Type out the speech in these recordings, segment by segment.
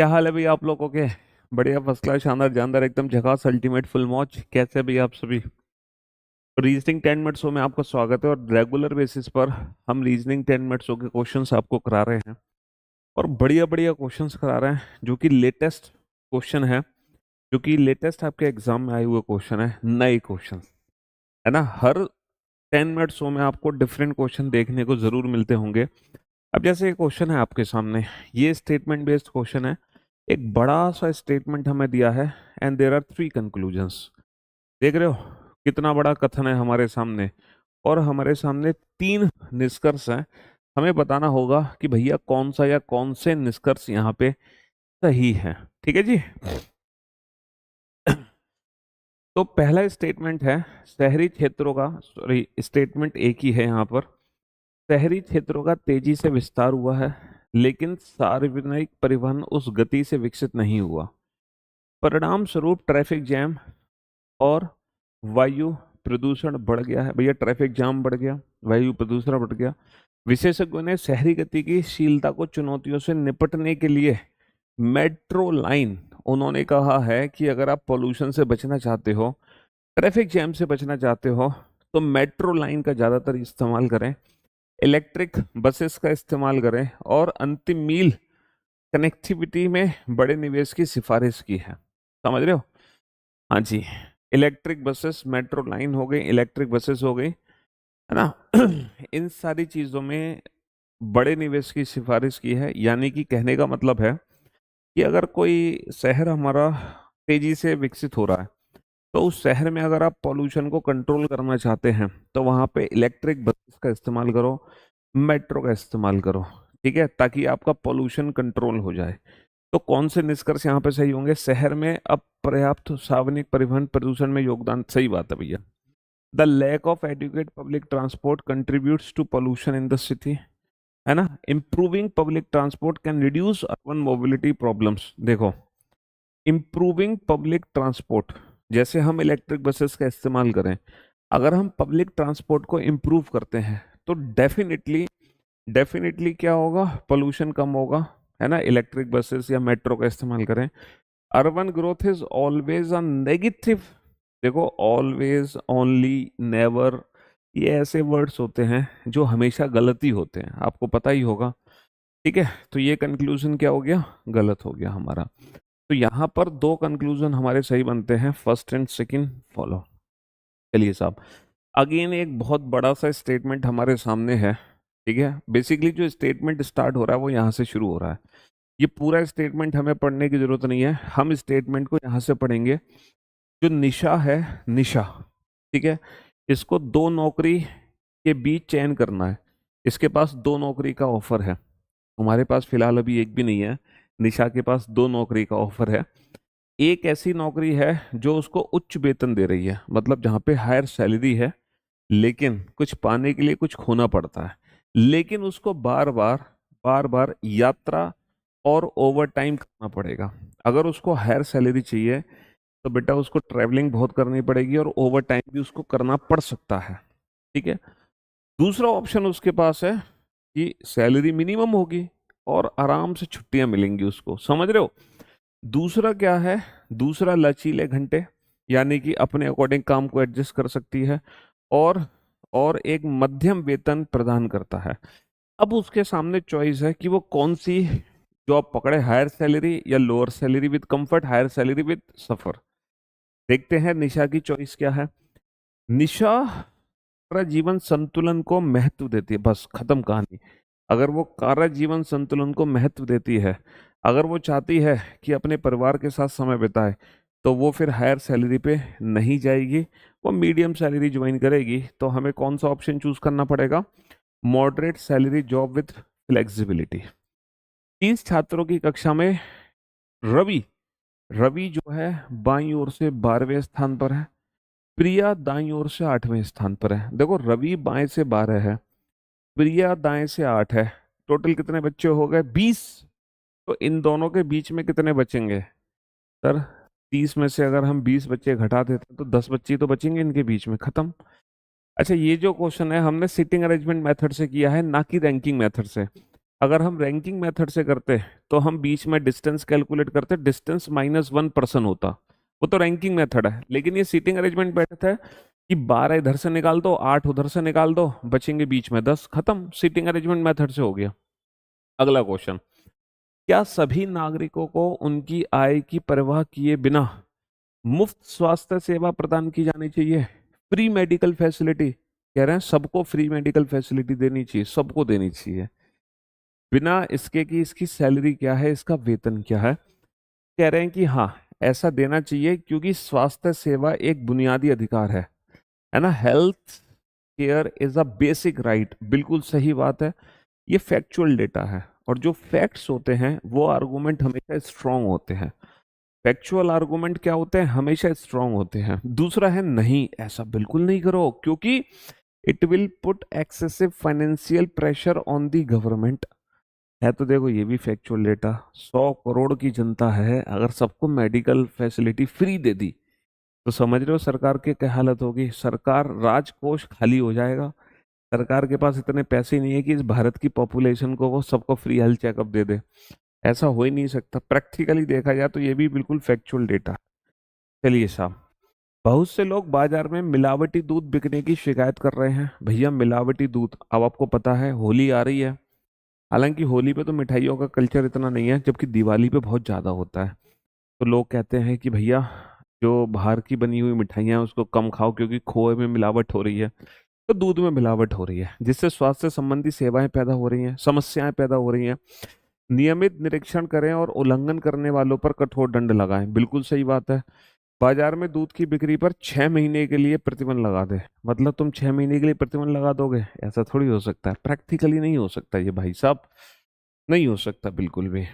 क्या हाल है भाई आप लोगों के। बढ़िया, फर्स्ट क्लास, शानदार जानदार, एकदम झकास, अल्टीमेट, फुल मौज। कैसे भाई आप सभी। रीजनिंग 10 मिनट्स में आपका स्वागत है और रेगुलर बेसिस पर हम रीजनिंग 10 मिनट्स के क्वेश्चंस आपको करा रहे हैं और बढ़िया बढ़िया क्वेश्चंस करा रहे हैं जो कि लेटेस्ट क्वेश्चन है, जो कि लेटेस्ट आपके एग्जाम में आए हुए क्वेश्चन है, नए क्वेश्चन है ना। हर 10 मिनट्स में आपको डिफरेंट क्वेश्चन देखने को जरूर मिलते होंगे। अब जैसे ये क्वेश्चन है आपके सामने, ये स्टेटमेंट बेस्ड क्वेश्चन है। एक बड़ा सा स्टेटमेंट हमें दिया है एंड देयर आर 3 कंक्लूजन्स। देख रहे हो कितना बड़ा कथन है हमारे सामने, और हमारे सामने 3 निष्कर्ष हैं। हमें बताना होगा कि भैया कौन सा या कौन से निष्कर्ष यहाँ पे सही है। ठीक है जी। तो पहला स्टेटमेंट है शहरी क्षेत्रों का, सॉरी स्टेटमेंट एक ही है यहाँ पर। शहरी क्षेत्रों का तेजी से विस्तार हुआ है लेकिन सार्वजनिक परिवहन उस गति से विकसित नहीं हुआ। परिणाम स्वरूप ट्रैफिक जैम और वायु प्रदूषण बढ़ गया है। भैया ट्रैफिक जाम बढ़ गया, वायु प्रदूषण बढ़ गया। विशेषज्ञों ने शहरी गति की शीलता को चुनौतियों से निपटने के लिए मेट्रो लाइन, उन्होंने कहा है कि अगर आप पोल्यूशन से बचना चाहते हो, ट्रैफिक जैम से बचना चाहते हो, तो मेट्रो लाइन का ज्यादातर इस्तेमाल करें, इलेक्ट्रिक बसेस का इस्तेमाल करें और अंतिम मील कनेक्टिविटी में बड़े निवेश की सिफारिश की है। समझ रहे हो। हाँ जी, इलेक्ट्रिक बसेस, मेट्रो लाइन हो गई, इलेक्ट्रिक बसेस हो गई, है ना। इन सारी चीजों में बड़े निवेश की सिफारिश की है। यानी कि कहने का मतलब है कि अगर कोई शहर हमारा तेजी से विकसित हो रहा है, तो उस शहर में अगर आप पॉल्यूशन को कंट्रोल करना चाहते हैं तो वहां पे इलेक्ट्रिक बसेस का इस्तेमाल करो, मेट्रो का इस्तेमाल करो। ठीक है, ताकि आपका पॉल्यूशन कंट्रोल हो जाए। तो कौन से निष्कर्ष यहाँ पे सही होंगे। शहर में अब पर्याप्त सार्वजनिक परिवहन प्रदूषण में योगदान, सही बात है भैया। The lack of educate public transport contributes to pollution in the city, है ना। Improving public transport can reduce urban mobility problems. देखो, इम्प्रूविंग पब्लिक ट्रांसपोर्ट, जैसे हम इलेक्ट्रिक बसेस का इस्तेमाल करें, अगर हम पब्लिक ट्रांसपोर्ट को इम्प्रूव करते हैं तो डेफिनेटली डेफिनेटली क्या होगा, पोल्यूशन कम होगा, है ना। इलेक्ट्रिक बसेस या मेट्रो का इस्तेमाल करें। Urban growth is always a negative. देखो, ऑलवेज, ओनली, नेवर, ये ऐसे वर्ड्स होते हैं जो हमेशा गलत ही होते हैं, आपको पता ही होगा। ठीक है, तो ये कंक्लूजन क्या हो गया, गलत हो गया हमारा। तो यहाँ पर 2 कंक्लूजन हमारे सही बनते हैं, फर्स्ट एंड सेकंड फॉलो। चलिए साहब, अगेन एक बहुत बड़ा सा स्टेटमेंट हमारे सामने है। ठीक है, बेसिकली जो स्टेटमेंट स्टार्ट हो रहा है वो यहाँ से शुरू हो रहा है। ये पूरा स्टेटमेंट हमें पढ़ने की जरूरत नहीं है, हम स्टेटमेंट को यहाँ से पढ़ेंगे। जो निशा है, निशा, ठीक है, इसको 2 नौकरी के बीच चयन करना है। इसके पास 2 नौकरी का ऑफर है, हमारे पास फिलहाल अभी एक भी नहीं है। निशा के पास 2 नौकरी का ऑफर है। एक ऐसी नौकरी है जो उसको उच्च वेतन दे रही है, मतलब जहाँ पे हायर सैलरी है, लेकिन कुछ पाने के लिए कुछ खोना पड़ता है। लेकिन उसको बार बार यात्रा और ओवर टाइम करना पड़ेगा। अगर उसको हायर सैलरी चाहिए तो बेटा उसको ट्रैवलिंग बहुत करनी पड़ेगी और ओवर टाइम भी उसको करना पड़ सकता है। ठीक है। दूसरा ऑप्शन उसके पास है कि सैलरी मिनिमम होगी और आराम से छुट्टियां मिलेंगी उसको। समझ रहे हो। दूसरा क्या है, दूसरा लचीले घंटे, यानी कि अपने अकॉर्डिंग काम को एडजस्ट कर सकती है, और एक मध्यम वेतन प्रदान करता है। अब उसके सामने चॉइस है कि वो कौन सी जॉब पकड़े, हायर सैलरी या lower salary with comfort, higher salary with suffer. देखते हैं निशा की चॉइस क्या है। निशा कार्य जीवन संतुलन को महत्व देती है, बस खत्म कहानी। अगर वो कार्य जीवन संतुलन को महत्व देती है, अगर वो चाहती है कि अपने परिवार के साथ समय बिताए, तो वो फिर हायर सैलरी पे नहीं जाएगी, वो मीडियम सैलरी ज्वाइन करेगी। तो हमें कौन सा ऑप्शन चूज करना पड़ेगा, moderate salary job with flexibility. 30 छात्रों की कक्षा में रवि, रवि जो है बाईं ओर से 12वें स्थान पर है, प्रिया दाईं ओर से 8वें स्थान पर है। देखो, रवि बाएं से 12 है, प्रिया दाएं से 8 है। टोटल कितने बच्चे हो गए, 20। तो इन दोनों के बीच में कितने बचेंगे सर, 30 में से अगर हम 20 बच्चे घटा देते हैं तो 10 बच्चे तो बचेंगे इनके बीच में, खत्म। अच्छा, ये जो क्वेश्चन है हमने सिटिंग अरेंजमेंट मेथड से किया है, ना कि रैंकिंग मेथड से। अगर हम रैंकिंग मेथड से करते तो हम बीच में डिस्टेंस कैलकुलेट करते, डिस्टेंस -1% होता, वो तो रैंकिंग मेथड है। लेकिन ये सीटिंग अरेंजमेंट मेथड है कि 12 इधर से निकाल दो, 8 उधर से निकाल दो, बचेंगे बीच में 10, खत्म, सीटिंग अरेंजमेंट मेथड से हो गया। अगला क्वेश्चन, क्या सभी नागरिकों को उनकी आय की परवाह किए बिना मुफ्त स्वास्थ्य सेवा प्रदान की जानी चाहिए? फ्री मेडिकल फैसिलिटी कह रहे हैं, सबको फ्री मेडिकल फैसिलिटी देनी चाहिए, सबको देनी चाहिए, बिना इसके कि इसकी सैलरी क्या है, इसका वेतन क्या है। कह रहे हैं कि हाँ, ऐसा देना चाहिए क्योंकि स्वास्थ्य सेवा एक बुनियादी अधिकार है ना। Health care is a basic right, बिल्कुल सही बात है। ये फैक्चुअल डेटा है, और जो फैक्ट्स होते हैं वो आर्गुमेंट हमेशा स्ट्रांग होते हैं। फैक्चुअल आर्गुमेंट क्या होते हैं, हमेशा स्ट्रांग होते हैं। दूसरा है, नहीं ऐसा बिल्कुल नहीं करो क्योंकि it will put excessive financial pressure on the government. है तो देखो ये भी फैक्चुअल डेटा, 100 करोड़ की जनता है, अगर सबको मेडिकल फैसिलिटी फ्री दे दी तो समझ रहे हो सरकार की क्या हालत होगी। सरकार राजकोष खाली हो जाएगा। सरकार के पास इतने पैसे नहीं है कि इस भारत की पॉपुलेशन को वो सबको फ्री हेल्थ चेकअप दे दे, ऐसा हो ही नहीं सकता। प्रैक्टिकली देखा जाए तो ये भी बिल्कुल फैक्चुअल डेटा। चलिए साहब, बहुत से लोग बाजार में मिलावटी दूध बिकने की शिकायत कर रहे हैं। भैया मिलावटी दूध, अब आपको पता है होली आ रही है, हालांकि होली पे तो मिठाइयों का कल्चर इतना नहीं है, जबकि दिवाली पे बहुत ज़्यादा होता है। तो लोग कहते हैं कि भैया जो बाहर की बनी हुई मिठाइयाँ हैं उसको कम खाओ क्योंकि खोए में मिलावट हो रही है, तो दूध में मिलावट हो रही है, जिससे स्वास्थ्य संबंधी सेवाएं पैदा हो रही हैं, समस्याएं पैदा हो रही हैं। नियमित निरीक्षण करें और उल्लंघन करने वालों पर कठोर दंड लगाएं, बिल्कुल सही बात है। बाजार में दूध की बिक्री पर 6 महीने के लिए प्रतिबंध लगा दे, मतलब तुम 6 महीने के लिए प्रतिबंध लगा दोगे, ऐसा थोड़ी हो सकता है, प्रैक्टिकली नहीं हो सकता ये भाई साहब, नहीं हो सकता बिल्कुल भी।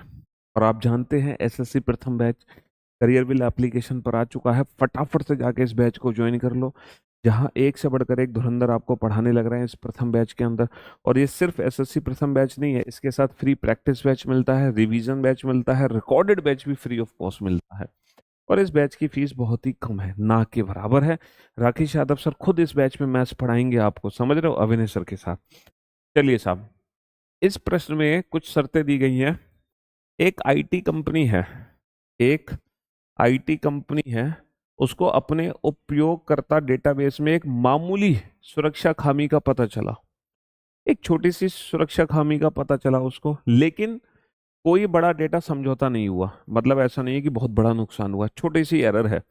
और आप जानते हैं एसएससी प्रथम बैच करियर बिल एप्लीकेशन पर आ चुका है, फटाफट से जाके इस बैच को ज्वाइन कर लो, जहां एक से बढ़कर एक धुरंधर आपको पढ़ाने लग रहे हैं इस प्रथम बैच के अंदर। और ये सिर्फ एसएससी प्रथम बैच नहीं है, इसके साथ फ्री प्रैक्टिस बैच मिलता है, रिवीजन बैच मिलता है, रिकॉर्डेड बैच भी फ्री ऑफ कॉस्ट मिलता है। और इस बैच की फीस बहुत ही कम है, ना के बराबर है। राकेश यादव सर खुद इस बैच में मैथ्स पढ़ाएंगे आपको, समझ रहे हो, अभिनय सर के साथ। चलिए साहब, इस प्रश्न में कुछ शर्तें दी गई हैं। एक आईटी कंपनी है, एक आईटी कंपनी है, उसको अपने उपयोगकर्ता डेटाबेस में एक मामूली सुरक्षा खामी का पता चला, एक छोटी सी सुरक्षा खामी का पता चला उसको, लेकिन कोई बड़ा डेटा समझौता नहीं हुआ, मतलब ऐसा नहीं है कि बहुत बड़ा नुकसान हुआ, छोटी सी एरर है।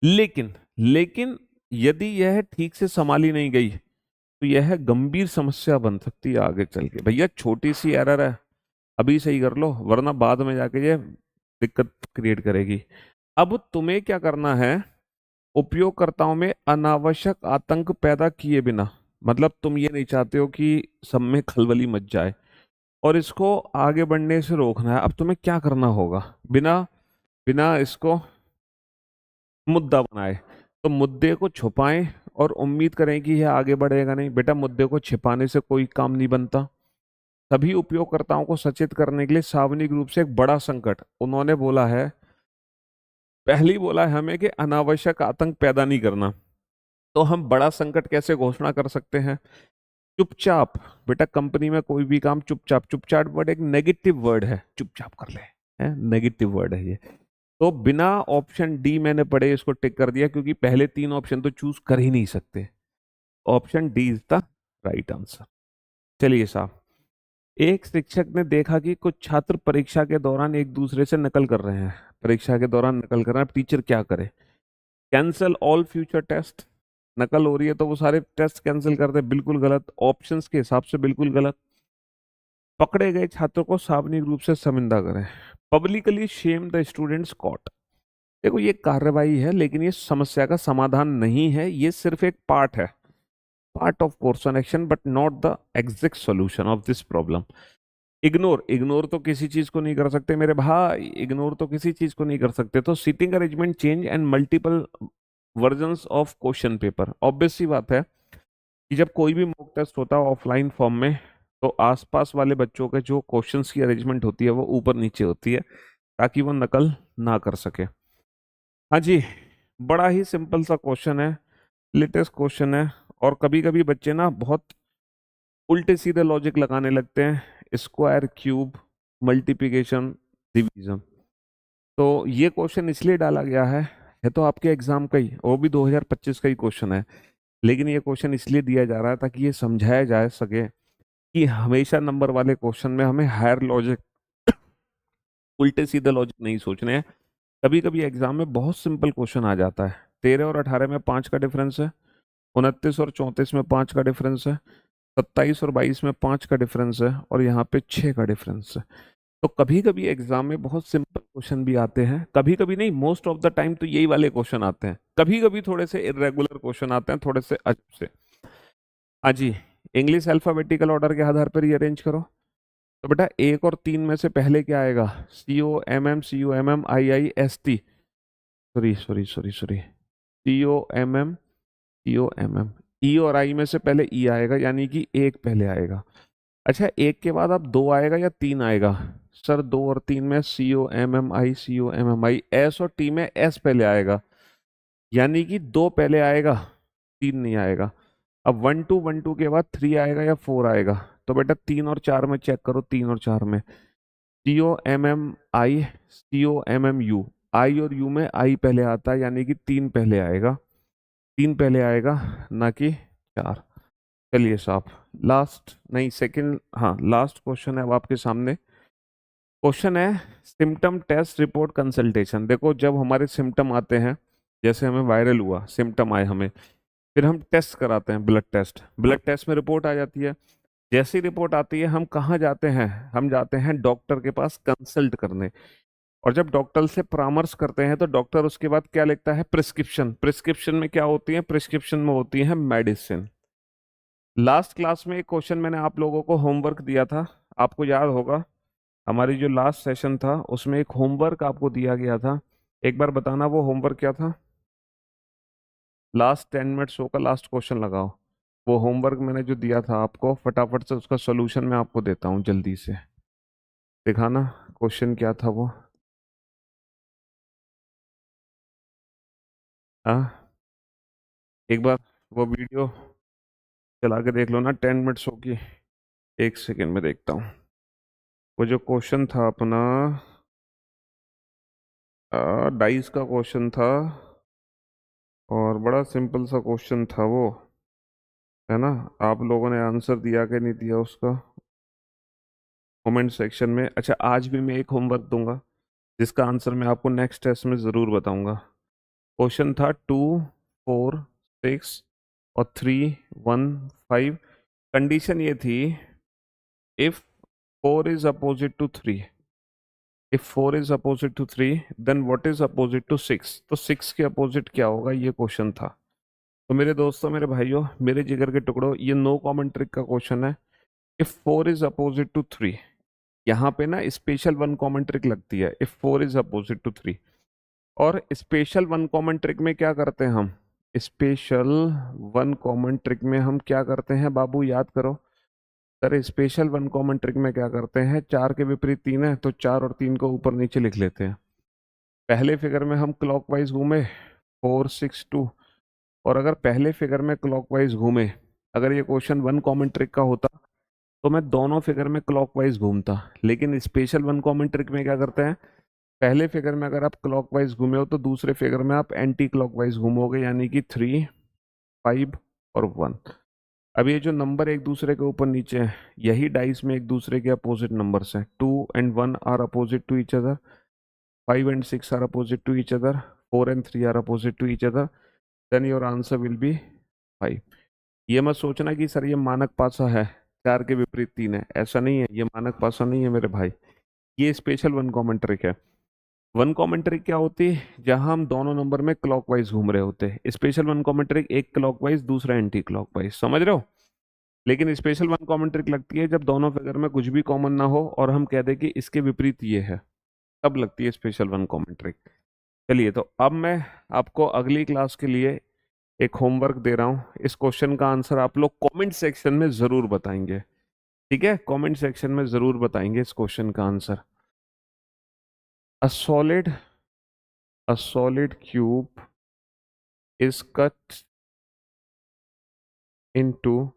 लेकिन लेकिन यदि यह ठीक से संभाली नहीं गई तो यह गंभीर समस्या बन सकती है आगे चल के। भैया छोटी सी एरर है, अभी सही कर लो, वरना बाद में जाके ये दिक्कत क्रिएट करेगी। अब तुम्हें क्या करना है, उपयोगकर्ताओं में अनावश्यक आतंक पैदा किए बिना, मतलब तुम ये नहीं चाहते हो कि सब में खलबली मच जाए, और इसको आगे बढ़ने से रोकना है। अब तुम्हें क्या करना होगा, बिना बिना इसको मुद्दा बनाए, तो मुद्दे को छुपाएं और उम्मीद करें कि यह आगे बढ़ेगा नहीं। बेटा मुद्दे को छिपाने से कोई काम नहीं बनता। सभी उपयोगकर्ताओं को सचेत करने के लिए सार्वजनिक रूप से एक बड़ा संकट, उन्होंने बोला है, पहली बोला है हमें कि अनावश्यक आतंक पैदा नहीं करना। तो हम बड़ा संकट कैसे घोषणा कर सकते हैं, चुपचाप। बेटा कंपनी में कोई भी काम चुपचाप, चुपचाप वर्ड एक नेगेटिव वर्ड है, चुपचाप कर ले, है नेगेटिव वर्ड है ये। तो बिना ऑप्शन डी मैंने पढ़े इसको टिक कर दिया, क्योंकि पहले 3 ऑप्शन तो चूज कर ही नहीं सकते। Option D is the right answer. चलिए साहब, एक शिक्षक ने देखा कि कुछ छात्र परीक्षा के दौरान एक दूसरे से नकल कर रहे हैं, परीक्षा के दौरान नकल कर रहे हैं, अब टीचर क्या करे, कैंसल ऑल फ्यूचर टेस्ट, नकल हो रही है तो वो सारे टेस्ट कैंसिल कर दे, बिल्कुल गलत, ऑप्शंस के हिसाब से बिल्कुल गलत। पकड़े गए छात्रों को सार्वजनिक रूप से शर्मिंदा करें, publicly shame the students caught. देखो ये कार्रवाई है, लेकिन ये समस्या का समाधान नहीं है, ये सिर्फ एक पार्ट है, part of course on action but not the exact solution of this problem. Ignore, ignore तो किसी चीज को नहीं कर सकते मेरे भाई, इग्नोर तो किसी चीज को नहीं कर सकते। तो seating arrangement change and multiple versions of question paper, obvious सी बात है कि जब कोई भी मॉक टेस्ट होता है ऑफलाइन फॉर्म में, तो आसपास वाले बच्चों के जो क्वेश्चंस की अरेंजमेंट होती है वो ऊपर नीचे होती है, ताकि वो नकल ना कर सके। हाँ जी, बड़ा ही सिंपल सा क्वेश्चन है, लेटेस्ट क्वेश्चन है, और कभी कभी बच्चे ना बहुत उल्टे सीधे लॉजिक लगाने लगते हैं, स्क्वायर, क्यूब, मल्टीप्लिकेशन, डिवीजन। तो ये क्वेश्चन इसलिए डाला गया है तो आपके एग्जाम का ही, वो भी 2025 का ही क्वेश्चन है, लेकिन ये क्वेश्चन इसलिए दिया जा रहा है ताकि ये समझाया जा सके कि हमेशा नंबर वाले क्वेश्चन में हमें हायर लॉजिक, उल्टे सीधे लॉजिक नहीं सोचने हैं। कभी कभी एग्जाम में बहुत सिंपल क्वेश्चन आ जाता है, 13 और 18 में 5 का डिफरेंस है, 29 और 34 में 5 का डिफरेंस है, 27 और 22 में 5 का डिफरेंस है, और यहाँ पे 6 का डिफरेंस है। तो कभी कभी एग्जाम में बहुत सिंपल क्वेश्चन भी आते हैं, कभी कभी नहीं, मोस्ट ऑफ द टाइम तो यही वाले क्वेश्चन आते हैं। कभी कभी थोड़े से इरेगुलर क्वेश्चन आते हैं, थोड़े से अजीब से। हाँ जी, इंग्लिश अल्फाबेटिकल ऑर्डर के आधार पर रीअरेंज करो। तो बेटा 1 और 3 में से पहले क्या आएगा? COMM COMM IIST, sorry sorry sorry sorry, COMM COMM। ई और आई में से पहले ई आएगा, यानी कि एक पहले आएगा। अच्छा, एक के बाद अब दो आएगा या तीन आएगा? सर 2 और 3 में COMMI एस और टी में एस पहले आएगा, यानी कि दो पहले आएगा, तीन नहीं आएगा। अब 1 2 1 2 के बाद 3 आएगा या 4 आएगा? तो बेटा 3 और 4 में चेक करो, 3 और 4 में COMMI COMMU, आई और यू में आई पहले आता है, यानी कि तीन पहले आएगा, तीन पहले आएगा, ना कि चार। चलिए साहब, लास्ट नहीं सेकंड, हाँ लास्ट क्वेश्चन है अब आपके सामने। क्वेश्चन है सिम्टम टेस्ट रिपोर्ट कंसल्टेशन। देखो, जब हमारे सिम्टम आते हैं, जैसे हमें वायरल हुआ, सिम्टम आए हमें, फिर हम टेस्ट कराते हैं, ब्लड टेस्ट। ब्लड टेस्ट में रिपोर्ट आ जाती है। जैसी रिपोर्ट आती है हम कहाँ जाते हैं? हम जाते हैं डॉक्टर के पास कंसल्ट करने। और जब डॉक्टर से परामर्श करते हैं तो डॉक्टर उसके बाद क्या लिखता है? प्रिस्क्रिप्शन। प्रिस्क्रिप्शन में क्या होती है? प्रिस्क्रिप्शन में होती है मेडिसिन। लास्ट क्लास में एक क्वेश्चन मैंने आप लोगों को होमवर्क दिया था, आपको याद होगा। हमारी जो लास्ट सेशन था उसमें एक होमवर्क आपको दिया गया था। एक बार बताना वो होमवर्क क्या था। लास्ट 10 मिनट शो का लास्ट क्वेश्चन लगाओ। वो होमवर्क मैंने जो दिया था आपको, फटाफट से उसका सोल्यूशन मैं आपको देता हूँ जल्दी से। दिखाना क्वेश्चन क्या था वो। हाँ, एक बार वो वीडियो चला के देख लो ना, 10 मिनट शो की। एक सेकेंड में देखता हूँ। वो जो क्वेश्चन था अपना, डाइस का क्वेश्चन था, और बड़ा सिंपल सा क्वेश्चन था वो, है ना? आप लोगों ने आंसर दिया कि नहीं दिया उसका, कमेंट सेक्शन में। अच्छा, आज भी मैं एक होमवर्क दूंगा जिसका आंसर मैं आपको नेक्स्ट टेस्ट में ज़रूर बताऊंगा। क्वेश्चन था 2 4 6 और 3 1 5। कंडीशन ये थी, if 4 is opposite to 3, if 4 is opposite to 3, then what is opposite to 6? तो 6 के अपोजिट क्या होगा, ये क्वेश्चन था। तो मेरे दोस्तों, मेरे भाइयों, मेरे जिगर के टुकड़ों, ये नो कॉमन ट्रिक का क्वेश्चन है। इफ 4 इज अपोजिट टू 3, यहाँ पे ना स्पेशल वन कॉमन ट्रिक लगती है, इफ 4 इज अपोजिट टू 3। और स्पेशल वन कॉमन ट्रिक में क्या करते हैं हम? स्पेशल वन कॉमन ट्रिक में हम क्या करते हैं बाबू, याद करो। Sir special one common trick में क्या करते हैं? 4 के विपरीत 3 है, तो 4 और 3 को ऊपर नीचे लिख लेते हैं। पहले फिगर में हम क्लॉकवाइज घूमे, 4 6 2। और अगर पहले फिगर में क्लॉकवाइज घूमे, अगर ये क्वेश्चन वन कॉमन ट्रिक का होता तो मैं दोनों फिगर में क्लॉकवाइज घूमता। लेकिन स्पेशल वन कॉमन ट्रिक में क्या करते हैं? पहले फिगर में अगर आप क्लॉकवाइज घूमे हो तो दूसरे फिगर में आप एंटी क्लॉकवाइज घूमोगे, यानी कि 3 5 और 1। अब ये जो नंबर एक दूसरे के ऊपर नीचे हैं, यही डाइस में एक दूसरे के अपोजिट नंबर्स हैं। 2 and 1 are opposite to each other, 5 and 6 are opposite to each other, 4 and 3 are opposite to each other, then your answer will be 5। ये मत सोचना कि सर ये मानक पासा है, 4 के विपरीत 3 है, ऐसा नहीं है, ये मानक पासा नहीं है मेरे भाई। ये स्पेशल वन कॉमन ट्रिक है। वन कॉमन ट्रिक क्या होती है? जहां हम दोनों नंबर में क्लॉकवाइज घूम रहे होते हैं। स्पेशल वन कॉमन ट्रिक एक क्लॉकवाइज दूसरा एंटी क्लॉकवाइज, समझ रहे हो? लेकिन स्पेशल वन कॉमन ट्रिक लगती है जब दोनों फिगर में कुछ भी कॉमन ना हो और हम कह दें कि इसके विपरीत ये है, तब लगती है स्पेशल वन कॉमन ट्रिक। चलिए, तो अब मैं आपको अगली क्लास के लिए एक होमवर्क दे रहा हूँ। इस क्वेश्चन का आंसर आप लोग कमेंट सेक्शन में जरूर बताएंगे, ठीक है? कमेंट सेक्शन में जरूर बताएंगे इस क्वेश्चन का answer. A solid cube is cut into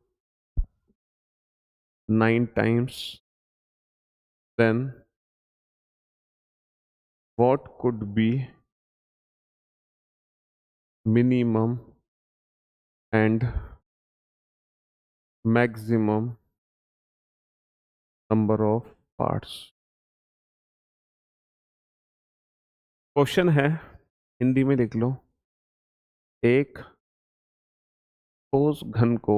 9 times then what could be minimum and maximum number of parts? Question है, हिंदी में लिख लो। एक ठोस घन को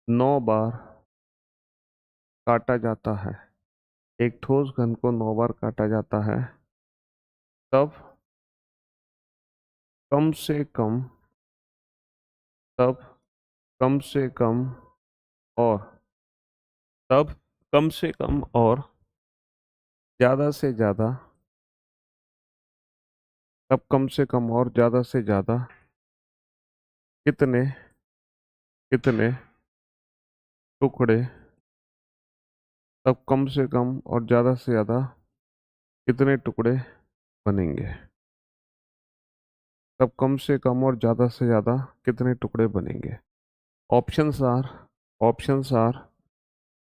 9 बार काटा जाता है। एक ठोस घन को 9 बार काटा जाता है, तब कम से कम और तब कम से कम और ज़्यादा से ज़्यादा तब कम से कम और ज़्यादा से ज़्यादा कितने टुकड़े तब कम से कम और ज़्यादा से ज़्यादा कितने टुकड़े बनेंगे? तब कम से कम और ज़्यादा से ज़्यादा कितने टुकड़े बनेंगे? Options are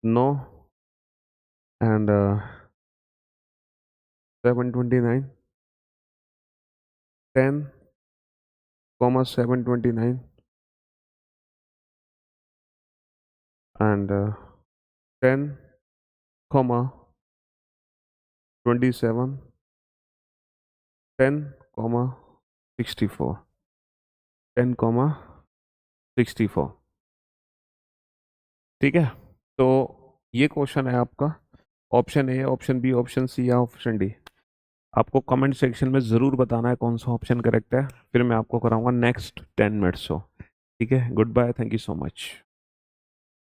9 and 729, 10, 729 and 10, 27, 10, 64, 10, 64। ठीक है, तो ये क्वेश्चन है आपका, option A, option B, option C या ऑप्शन डी। आपको कमेंट सेक्शन में ज़रूर बताना है कौन सा ऑप्शन करेक्ट है, फिर मैं आपको कराऊंगा नेक्स्ट 10 मिनट्स शो। ठीक है, goodbye, thank you so much.